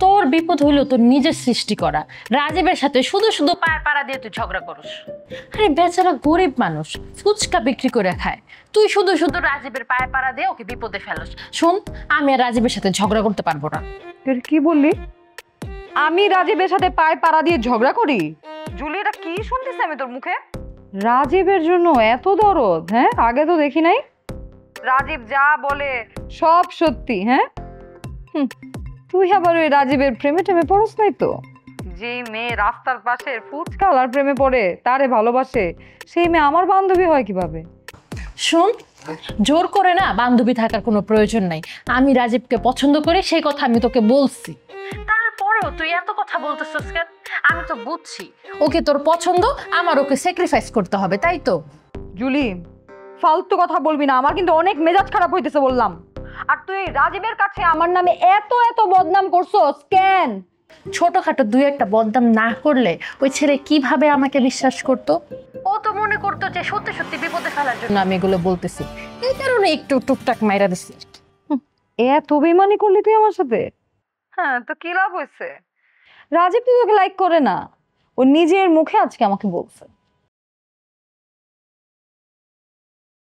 তোর বিপদ হইলো তোর নিজের সৃষ্টি করা। রাজীবের সাথে শুধু শুধু পায়ে পাড়া দিয়ে তুই ঝগড়া করস। আরে বেচারা গরিব মানুষ, ফুচকা বিক্রি করে খায়, তুই শুধু শুধু রাজীবের পায়ে পাড়া দিয়ে ওকে বিপদে ফেলস। শোন, আমি আর রাজীবের সাথে ঝগড়া করতে পারবো না। এর কি বললি? আমি রাজীবের সাথে পায়ে পাড়া দিয়ে ঝগড়া করি? জুলি, এটা কি শুনতেছি আমি তোর মুখে? রাজীবের জন্য এত দরদ? হ্যাঁ, আগে তো দেখি নাই। রাজীব যা বলে সব সত্যি? হ্যাঁ, তুই আবার ওই রাজীবের প্রেমে টেমে পড়স নাই তো? যে মেয়ে রাস্তার পাশের ফুচকালার প্রেমে পড়ে, তারে ভালোবাসে, সেই মেয়ে আমার বান্ধবী হয় কিভাবে? শোন, জোর করে না বান্ধবী থাকার কোনো প্রয়োজন নাই। আমি রাজীবকে পছন্দ করি, সেই কথা আমি তোকে বলছি। তারপরেও তুই এত কথা বলতেছিস কেন? আমি তো বুঝছি ওকে তোর পছন্দ, আমার ওকে স্যাক্রিফাইস করতে হবে, তাই তো? জুলি, ফালতু কথা বলবি না, আমার কিন্তু অনেক মেজাজ খারাপ হইতেছে বললাম। আর তুই রাজীবের কাছে আমার নামে এত এত বদনাম করছস কেন? ছোটখাটো দুই একটা বদনাম না করলে ওই ছেলে কিভাবে আমাকে বিশ্বাস করতো? ও তো মনে করতো যে সত্যি সত্যি বিপদে ফেলার জন্য আমি এগুলো বলতেছি, এই কারণে একটু টুকটাক মাইরা দিছি। এত বেমানি করলি তুই আমার সাথে? হ্যাঁ, তো কি লাভ হয়েছে? রাজীব তুই তোকে লাইক করে না, ও নিজের মুখে আজকে আমাকে বলছে।